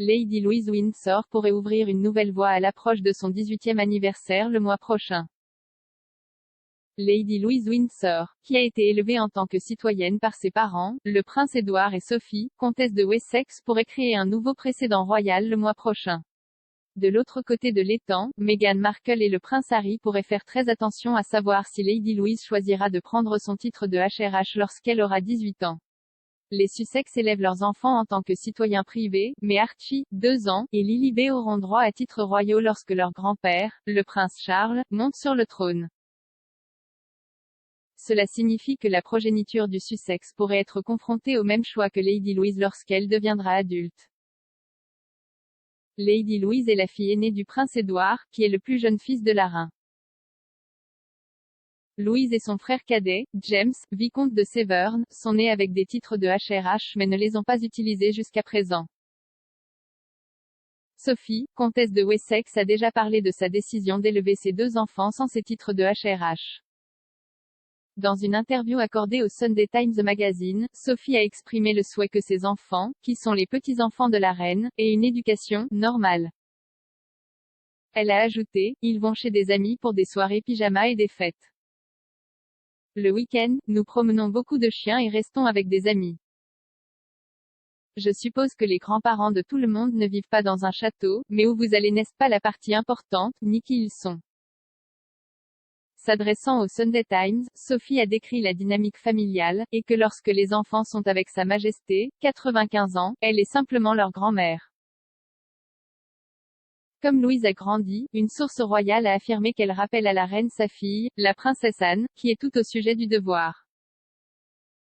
Lady Louise Windsor pourrait ouvrir une nouvelle voie à l'approche de son 18e anniversaire le mois prochain. Lady Louise Windsor, qui a été élevée en tant que citoyenne par ses parents, le prince Édouard et Sophie, comtesse de Wessex, pourrait créer un nouveau précédent royal le mois prochain. De l'autre côté de l'étang, Meghan Markle et le prince Harry pourraient faire très attention à savoir si Lady Louise choisira de prendre son titre de HRH lorsqu'elle aura 18 ans. Les Sussex élèvent leurs enfants en tant que citoyens privés, mais Archie, 2 ans, et Lily B auront droit à titres royaux lorsque leur grand-père, le prince Charles, monte sur le trône. Cela signifie que la progéniture du Sussex pourrait être confrontée au même choix que Lady Louise lorsqu'elle deviendra adulte. Lady Louise est la fille aînée du prince Édouard, qui est le plus jeune fils de la reine. Louise et son frère cadet, James, vicomte de Severn, sont nés avec des titres de HRH mais ne les ont pas utilisés jusqu'à présent. Sophie, comtesse de Wessex, a déjà parlé de sa décision d'élever ses 2 enfants sans ses titres de HRH. Dans une interview accordée au Sunday Times Magazine, Sophie a exprimé le souhait que ses enfants, qui sont les petits-enfants de la reine, aient une éducation normale. Elle a ajouté, ils vont chez des amis pour des soirées pyjama et des fêtes. Le week-end, nous promenons beaucoup de chiens et restons avec des amis. Je suppose que les grands-parents de tout le monde ne vivent pas dans un château, mais où vous allez n'est-ce pas la partie importante, ni qui ils sont. S'adressant au Sunday Times, Sophie a décrit la dynamique familiale, et que lorsque les enfants sont avec Sa Majesté, 95 ans, elle est simplement leur grand-mère. Comme Louise a grandi, une source royale a affirmé qu'elle rappelle à la reine sa fille, la princesse Anne, qui est tout au sujet du devoir.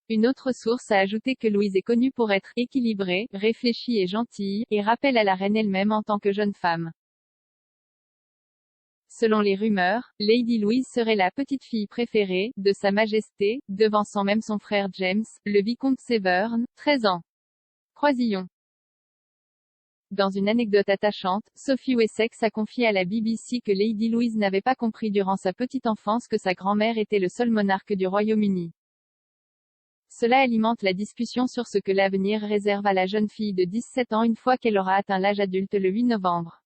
Une autre source a ajouté que Louise est connue pour être équilibrée, réfléchie et gentille, et rappelle à la reine elle-même en tant que jeune femme. Selon les rumeurs, Lady Louise serait la petite-fille préférée de Sa Majesté, devançant même son frère James, le vicomte Severn, 13 ans. Croisillon. Dans une anecdote attachante, Sophie Wessex a confié à la BBC que Lady Louise n'avait pas compris durant sa petite enfance que sa grand-mère était le seul monarque du Royaume-Uni. Cela alimente la discussion sur ce que l'avenir réserve à la jeune fille de 17 ans une fois qu'elle aura atteint l'âge adulte le 8 novembre.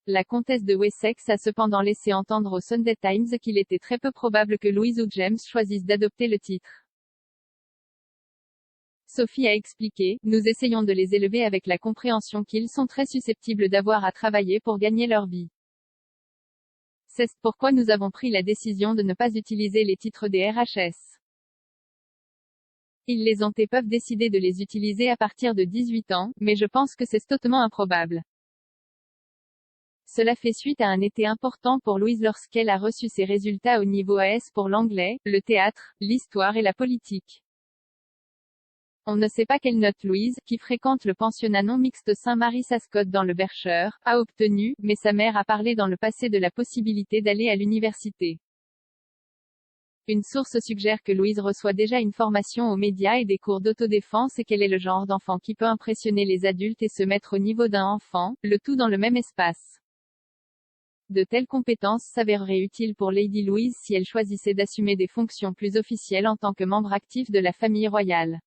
La comtesse de Wessex a cependant laissé entendre au Sunday Times qu'il était très peu probable que Louise ou James choisissent d'adopter le titre. Sophie a expliqué, nous essayons de les élever avec la compréhension qu'ils sont très susceptibles d'avoir à travailler pour gagner leur vie. C'est pourquoi nous avons pris la décision de ne pas utiliser les titres des RHS. Ils les ont et peuvent décider de les utiliser à partir de 18 ans, mais je pense que c'est totalement improbable. Cela fait suite à un été important pour Louise lorsqu'elle a reçu ses résultats au niveau AS pour l'anglais, le théâtre, l'histoire et la politique. On ne sait pas quelle note Louise, qui fréquente le pensionnat non mixte Saint-Marie-Sascot dans le Berkshire, a obtenu, mais sa mère a parlé dans le passé de la possibilité d'aller à l'université. Une source suggère que Louise reçoit déjà une formation aux médias et des cours d'autodéfense et qu'elle est le genre d'enfant qui peut impressionner les adultes et se mettre au niveau d'un enfant, le tout dans le même espace. De telles compétences s'avéreraient utiles pour Lady Louise si elle choisissait d'assumer des fonctions plus officielles en tant que membre actif de la famille royale.